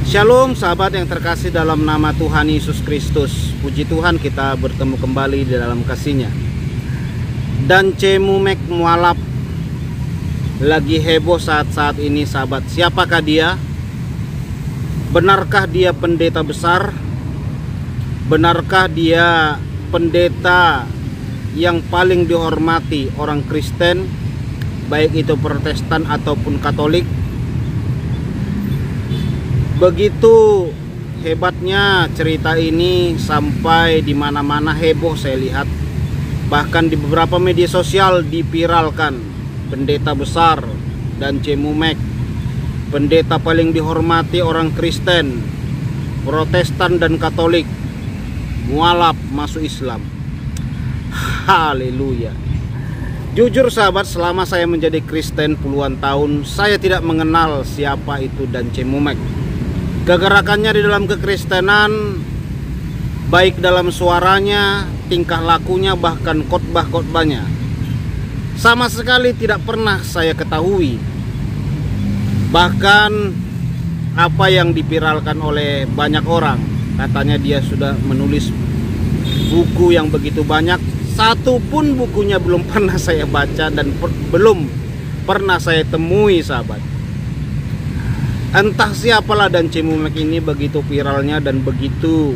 Shalom sahabat yang terkasih dalam nama Tuhan Yesus Kristus. Puji Tuhan kita bertemu kembali di dalam kasih-Nya. Dan Cemumek mualaf lagi heboh saat-saat ini sahabat. Siapakah dia? Benarkah dia pendeta besar? Benarkah dia pendeta yang paling dihormati orang Kristen, baik itu Protestan ataupun Katolik? Begitu hebatnya cerita ini sampai di mana-mana heboh saya lihat. Bahkan di beberapa media sosial dipiralkan. Pendeta besar dan Cemumek, pendeta paling dihormati orang Kristen, Protestan dan Katolik, mualaf masuk Islam. Haleluya. Jujur sahabat, selama saya menjadi Kristen puluhan tahun, saya tidak mengenal siapa itu dan Cemumek. Kegerakannya di dalam kekristenan, baik dalam suaranya, tingkah lakunya, bahkan khotbah-khotbahnya, sama sekali tidak pernah saya ketahui. Bahkan apa yang dipiralkan oleh banyak orang, katanya dia sudah menulis buku yang begitu banyak. Satu pun bukunya belum pernah saya baca dan belum pernah saya temui sahabat. Entah siapalah dan Cemumek ini begitu viralnya dan begitu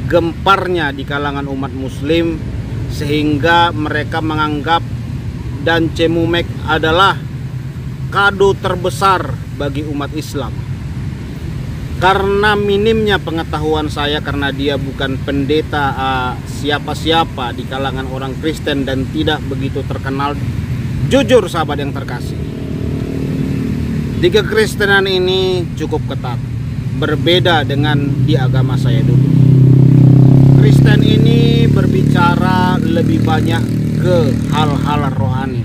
gemparnya di kalangan umat muslim, sehingga mereka menganggap dan Cemumek adalah kado terbesar bagi umat Islam. Karena minimnya pengetahuan saya, karena dia bukan pendeta siapa-siapa di kalangan orang Kristen dan tidak begitu terkenal. Jujur sahabat yang terkasih, di kekristenan ini cukup ketat, berbeda dengan di agama saya dulu. Kristen ini berbicara lebih banyak ke hal-hal rohani,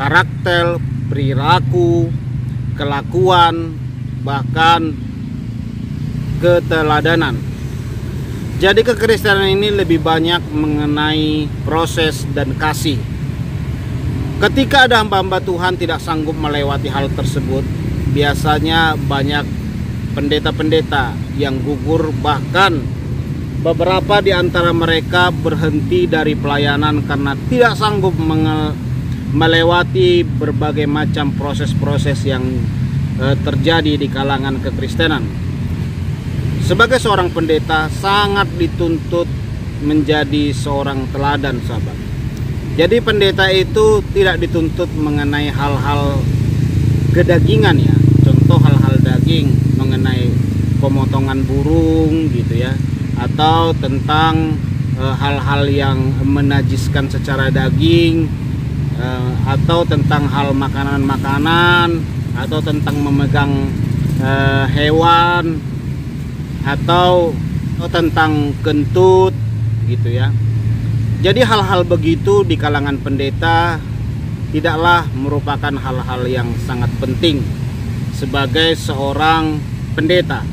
karakter, perilaku, kelakuan, bahkan keteladanan. Jadi kekristenan ini lebih banyak mengenai proses dan kasih. Ketika ada hamba-hamba Tuhan tidak sanggup melewati hal tersebut, biasanya banyak pendeta-pendeta yang gugur, bahkan beberapa di antara mereka berhenti dari pelayanan karena tidak sanggup melewati berbagai macam proses-proses yang terjadi di kalangan kekristenan. Sebagai seorang pendeta sangat dituntut menjadi seorang teladan sahabat. Jadi pendeta itu tidak dituntut mengenai hal-hal kedagingan ya. Contoh hal-hal daging mengenai pemotongan burung gitu ya, atau tentang hal-hal yang menajiskan secara daging, atau tentang hal makanan-makanan, atau tentang memegang hewan, atau tentang kentut gitu ya. Jadi hal-hal begitu di kalangan pendeta tidaklah merupakan hal-hal yang sangat penting sebagai seorang pendeta.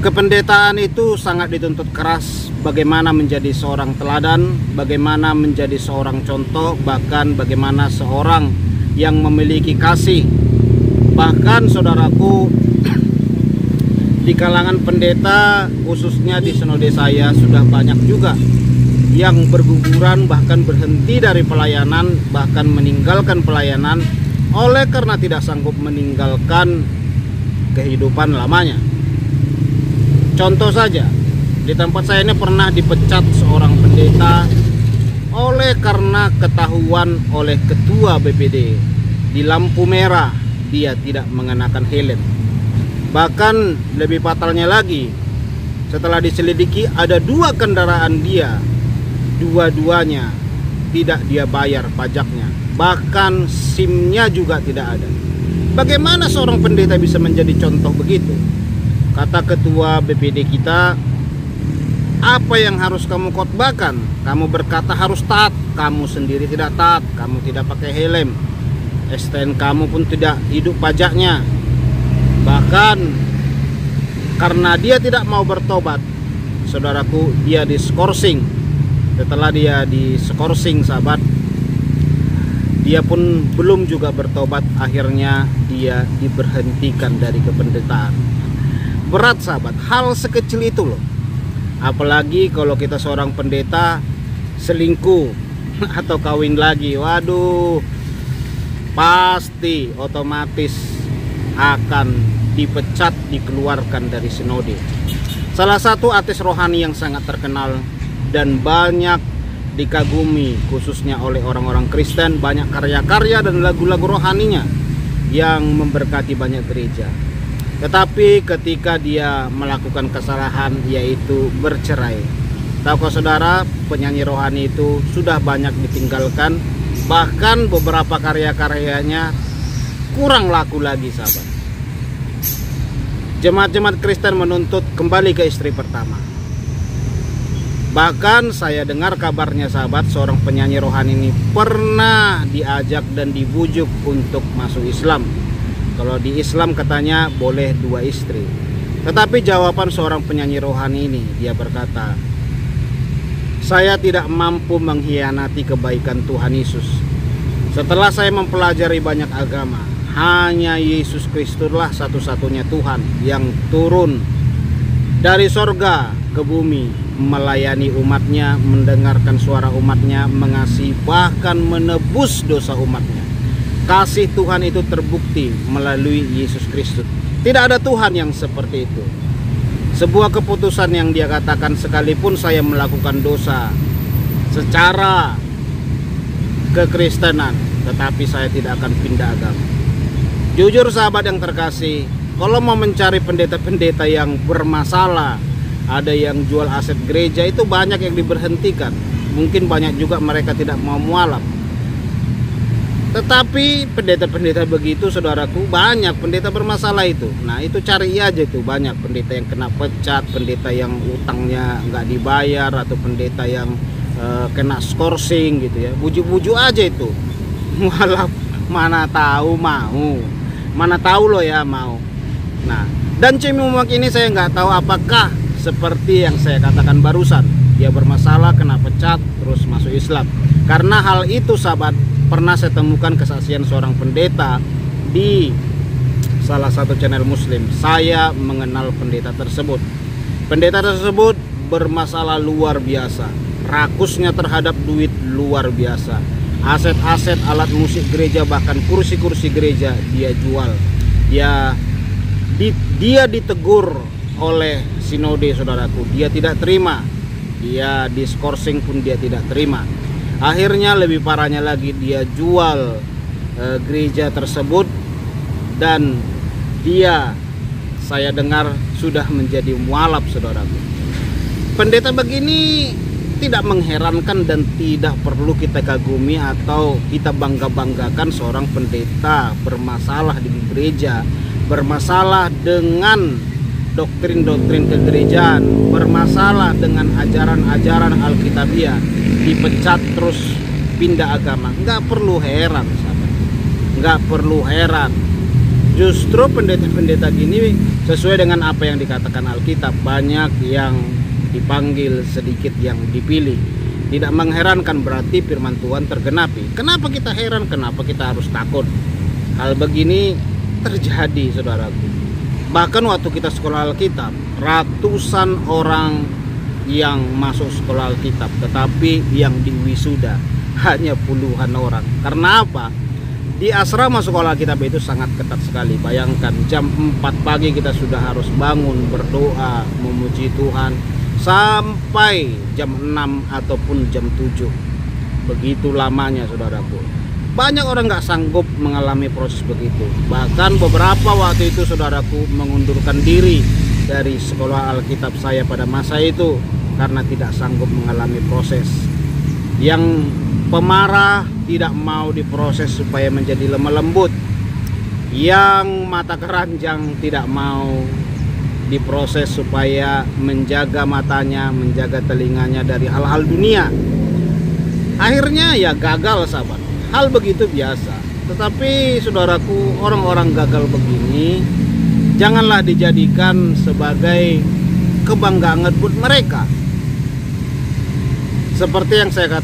Kependetaan itu sangat dituntut keras, bagaimana menjadi seorang teladan, bagaimana menjadi seorang contoh, bahkan bagaimana seorang yang memiliki kasih. Bahkan saudaraku, di kalangan pendeta khususnya di sinode saya sudah banyak juga yang berguguran, bahkan berhenti dari pelayanan, bahkan meninggalkan pelayanan oleh karena tidak sanggup meninggalkan kehidupan lamanya. Contoh saja, di tempat saya ini pernah dipecat seorang pendeta oleh karena ketahuan oleh ketua BPD di lampu merah dia tidak mengenakan helm. Bahkan lebih fatalnya lagi, setelah diselidiki ada 2 kendaraan dia, dua-duanya tidak dia bayar pajaknya, bahkan SIM-nya juga tidak ada. Bagaimana seorang pendeta bisa menjadi contoh begitu? Kata ketua BPD kita, apa yang harus kamu khotbahkan? Kamu berkata harus taat, kamu sendiri tidak taat, kamu tidak pakai helm, STN kamu pun tidak hidup pajaknya. Bahkan karena dia tidak mau bertobat, saudaraku, dia diskorsing. Setelah dia diskorsing sahabat, dia pun belum juga bertobat, akhirnya dia dia diberhentikan dari kependetaan. Berat sahabat, hal sekecil itu loh. Apalagi kalau kita seorang pendeta selingkuh atau kawin lagi, waduh, pasti otomatis akan dipecat, dikeluarkan dari sinode. Salah satu artis rohani yang sangat terkenal dan banyak dikagumi khususnya oleh orang-orang Kristen, banyak karya-karya dan lagu-lagu rohaninya yang memberkati banyak gereja. Tetapi ketika dia melakukan kesalahan, yaitu bercerai, tahukah saudara, penyanyi rohani itu sudah banyak ditinggalkan, bahkan beberapa karya-karyanya kurang laku lagi sahabat. Jemaat-jemaat Kristen menuntut kembali ke istri pertama. Bahkan saya dengar kabarnya sahabat, seorang penyanyi rohani ini pernah diajak dan dibujuk untuk masuk Islam. Kalau di Islam katanya boleh 2 istri. Tetapi jawaban seorang penyanyi rohani ini, dia berkata, saya tidak mampu mengkhianati kebaikan Tuhan Yesus. Setelah saya mempelajari banyak agama, hanya Yesus Kristuslah satu-satunya Tuhan yang turun dari sorga ke bumi, melayani umatnya, mendengarkan suara umatnya, mengasihi bahkan menebus dosa umatnya. Kasih Tuhan itu terbukti melalui Yesus Kristus. Tidak ada Tuhan yang seperti itu. Sebuah keputusan yang dia katakan, sekalipun saya melakukan dosa secara kekristenan, tetapi saya tidak akan pindah agama. Jujur sahabat yang terkasih, kalau mau mencari pendeta-pendeta yang bermasalah, ada yang jual aset gereja, itu banyak yang diberhentikan. Mungkin banyak juga mereka tidak mau mualaf. Tetapi pendeta-pendeta begitu saudaraku, banyak pendeta bermasalah itu. Nah itu cari aja itu, banyak pendeta yang kena pecat, pendeta yang utangnya nggak dibayar, atau pendeta yang kena skorsing gitu ya. Bujuk-bujuk aja itu. Mualaf mana tahu mau, mana tahu loh ya mau. Nah, dan Cimumak ini saya nggak tahu apakah seperti yang saya katakan barusan, dia bermasalah, kena pecat, terus masuk Islam. Karena hal itu sahabat, pernah saya temukan kesaksian seorang pendeta di salah satu channel muslim. Saya mengenal pendeta tersebut. Pendeta tersebut bermasalah luar biasa, rakusnya terhadap duit luar biasa. Aset-aset alat musik gereja, bahkan kursi-kursi gereja dia jual. Dia ditegur oleh sinode saudaraku, dia tidak terima. Dia diskorsing pun dia tidak terima. Akhirnya lebih parahnya lagi, dia jual gereja tersebut, dan dia, saya dengar, sudah menjadi mualaf saudaraku. Pendeta begini tidak mengherankan dan tidak perlu kita kagumi atau kita bangga-banggakan seorang pendeta bermasalah di gereja, bermasalah dengan doktrin-doktrin kegerejaan, bermasalah dengan ajaran-ajaran Alkitabiah, dipecat terus pindah agama. Nggak perlu heran sahabat, nggak perlu heran. Justru pendeta-pendeta gini sesuai dengan apa yang dikatakan Alkitab, banyak yang dipanggil, sedikit yang dipilih. Tidak mengherankan, berarti firman Tuhan tergenapi. Kenapa kita heran? Kenapa kita harus takut? Hal begini terjadi saudaraku. Bahkan waktu kita sekolah Alkitab, ratusan orang yang masuk sekolah Alkitab, tetapi yang diwisuda hanya puluhan orang. Karena apa? Di asrama sekolah Alkitab itu sangat ketat sekali. Bayangkan jam 4 pagi kita sudah harus bangun, berdoa, memuji Tuhan, sampai jam 6 ataupun jam 7. Begitu lamanya saudaraku. Banyak orang nggak sanggup mengalami proses begitu. Bahkan beberapa waktu itu saudaraku mengundurkan diri dari sekolah Alkitab saya pada masa itu karena tidak sanggup mengalami proses. Yang pemarah tidak mau diproses supaya menjadi lemah lembut. Yang mata keranjang tidak mau diproses supaya menjaga matanya, menjaga telinganya dari hal-hal dunia. Akhirnya ya gagal sahabat. Hal begitu biasa. Tetapi saudaraku, orang-orang gagal begini janganlah dijadikan sebagai kebanggaan buat mereka. Seperti yang saya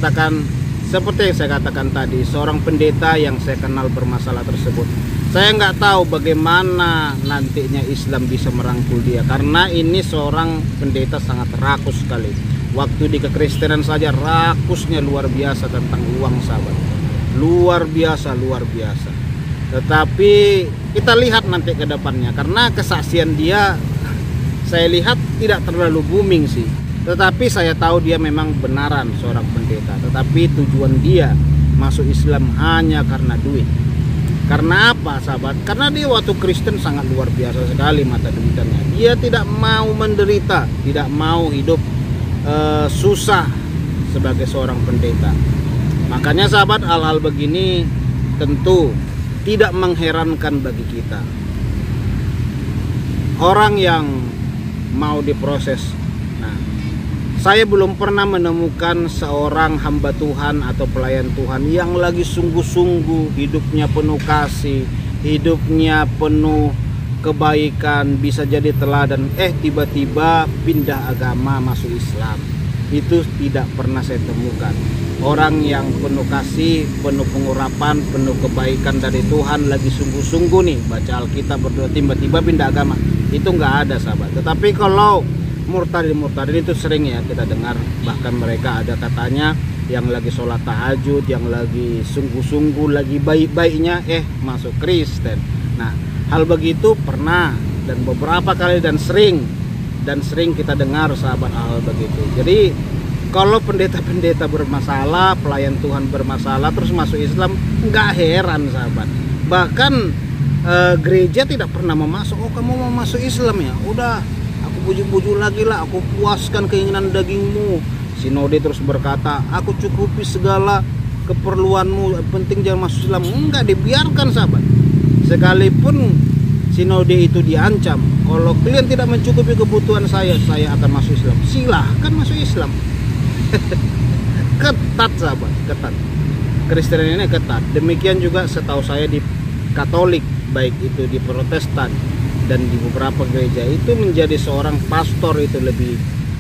katakan tadi, seorang pendeta yang saya kenal bermasalah tersebut, Saya nggak tahu bagaimana nantinya Islam bisa merangkul dia, karena ini seorang pendeta sangat rakus sekali. Waktu di kekristenan saja rakusnya luar biasa tentang uang, sahabat. Luar biasa, luar biasa. Tetapi kita lihat nanti ke depannya, karena kesaksian dia saya lihat tidak terlalu booming sih. Tetapi saya tahu dia memang benaran seorang pendeta. Tetapi tujuan dia masuk Islam hanya karena duit. Karena apa, sahabat? Karena dia waktu Kristen sangat luar biasa sekali mata duitannya. Dia tidak mau menderita, tidak mau hidup susah sebagai seorang pendeta. Makanya sahabat, hal-hal begini tentu tidak mengherankan bagi kita. Orang yang mau diproses. Nah, saya belum pernah menemukan seorang hamba Tuhan atau pelayan Tuhan yang lagi sungguh-sungguh hidupnya penuh kasih, hidupnya penuh kebaikan, bisa jadi teladan, tiba-tiba pindah agama masuk Islam. Itu tidak pernah saya temukan. Orang yang penuh kasih, penuh pengurapan, penuh kebaikan dari Tuhan, lagi sungguh-sungguh nih baca Alkitab berdoa, tiba-tiba pindah agama. Itu nggak ada, sahabat. Tetapi kalau murtadin itu sering ya kita dengar, bahkan mereka ada katanya yang lagi sholat tahajud, yang lagi sungguh-sungguh, lagi baik-baiknya masuk Kristen. Nah, hal begitu pernah dan beberapa kali dan sering kita dengar, sahabat, hal begitu. Jadi kalau pendeta-pendeta bermasalah, pelayan Tuhan bermasalah terus masuk Islam, nggak heran, sahabat. Bahkan gereja tidak pernah memasuk, kamu mau masuk Islam ya, udah aku bujuk-bujuk lagi lah, aku puaskan keinginan dagingmu. Sinode terus berkata, aku cukupi segala keperluanmu, penting jangan masuk Islam. Enggak dibiarkan, sahabat. Sekalipun sinode itu diancam, kalau kalian tidak mencukupi kebutuhan saya akan masuk Islam. Silahkan masuk Islam. Ketat, sahabat, ketat. Kristen ini ketat. Demikian juga setahu saya di Katolik, baik itu di Protestan dan di beberapa gereja, itu menjadi seorang pastor itu lebih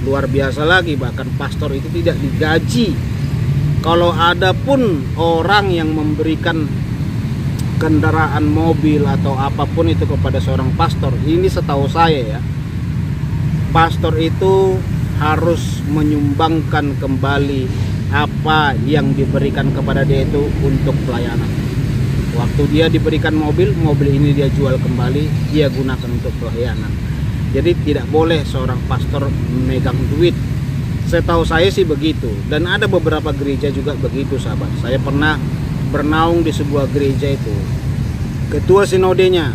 luar biasa lagi. Bahkan pastor itu tidak digaji. Kalau ada pun orang yang memberikan kendaraan mobil atau apapun itu kepada seorang pastor, ini setahu saya ya, pastor itu harus menyumbangkan kembali apa yang diberikan kepada dia itu untuk pelayanan. Waktu dia diberikan mobil ini dia jual kembali, dia gunakan untuk pelayanan. Jadi tidak boleh seorang pastor memegang duit. Setahu saya sih begitu. Dan ada beberapa gereja juga begitu, sahabat. Saya pernah bernaung di sebuah gereja itu. Ketua sinodenya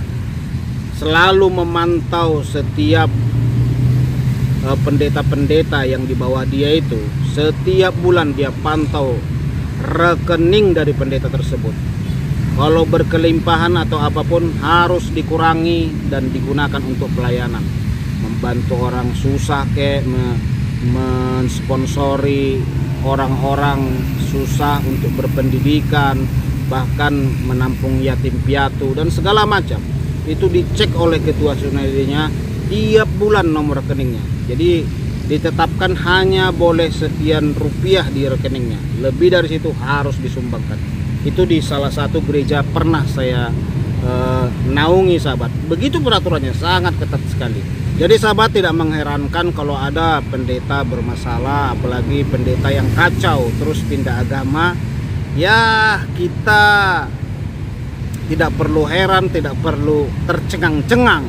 selalu memantau setiap pendeta-pendeta yang di bawah dia itu. Setiap bulan dia pantau rekening dari pendeta tersebut. Kalau berkelimpahan atau apapun harus dikurangi dan digunakan untuk pelayanan. Membantu orang susah, mensponsori orang-orang susah untuk berpendidikan, bahkan menampung yatim piatu dan segala macam. Itu dicek oleh ketua sinodenya tiap bulan nomor rekeningnya. Jadi ditetapkan hanya boleh sekian rupiah di rekeningnya. Lebih dari situ harus disumbangkan. Itu di salah satu gereja pernah saya naungi, sahabat. Begitu peraturannya, sangat ketat sekali. Jadi sahabat, tidak mengherankan kalau ada pendeta bermasalah, apalagi pendeta yang kacau terus pindah agama. Ya, kita tidak perlu heran, tidak perlu tercengang-cengang.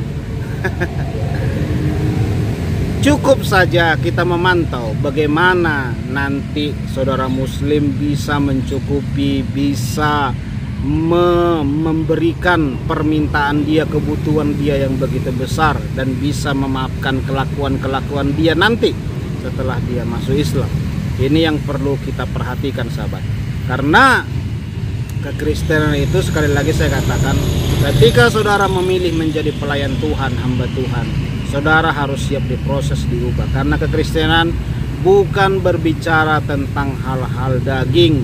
Cukup saja kita memantau bagaimana nanti saudara muslim bisa mencukupi, bisa memberikan permintaan dia, kebutuhan dia yang begitu besar, dan bisa memaafkan kelakuan-kelakuan dia nanti setelah dia masuk Islam. Ini yang perlu kita perhatikan, sahabat. Karena kekristenan itu, sekali lagi saya katakan, ketika saudara memilih menjadi pelayan Tuhan, hamba Tuhan, saudara harus siap diproses, diubah. Karena kekristenan bukan berbicara tentang hal-hal daging,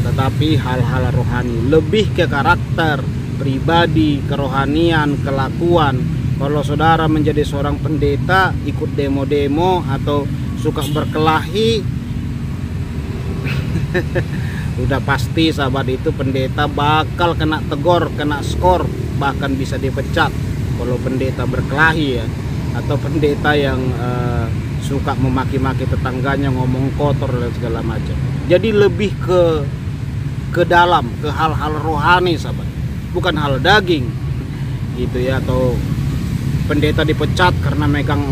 tetapi hal-hal rohani, lebih ke karakter, pribadi, kerohanian, kelakuan. Kalau saudara menjadi seorang pendeta, ikut demo-demo atau suka berkelahi, Sudah pasti sahabat itu pendeta bakal kena tegor, kena skor, bahkan bisa dipecat kalau pendeta berkelahi ya, atau pendeta yang suka memaki-maki tetangganya, ngomong kotor dan segala macam. Jadi lebih ke dalam, ke hal-hal rohani sahabat, bukan hal daging gitu ya. Atau pendeta dipecat karena megang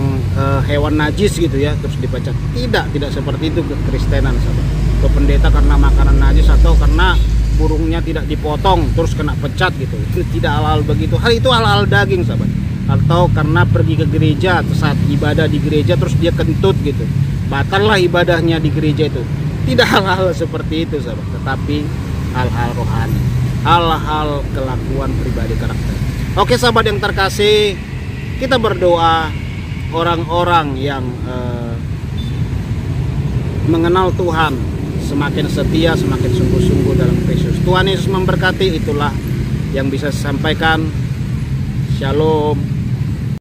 hewan najis gitu ya, terus dipecat. Tidak seperti itu kekristenan sahabat. Atau pendeta karena makanan najis atau karena burungnya tidak dipotong terus kena pecat gitu. Itu tidak hal-hal begitu. Hal itu hal-hal daging sahabat. Atau karena pergi ke gereja saat ibadah di gereja terus dia kentut gitu, batallah ibadahnya di gereja itu. Tidak hal-hal seperti itu sahabat, tetapi hal-hal rohani, hal-hal kelakuan pribadi karakter. Oke sahabat yang terkasih, kita berdoa orang-orang yang mengenal Tuhan semakin setia, semakin sungguh-sungguh dalam Kristus. Tuhan Yesus memberkati. Itulah yang bisa saya sampaikan. Shalom.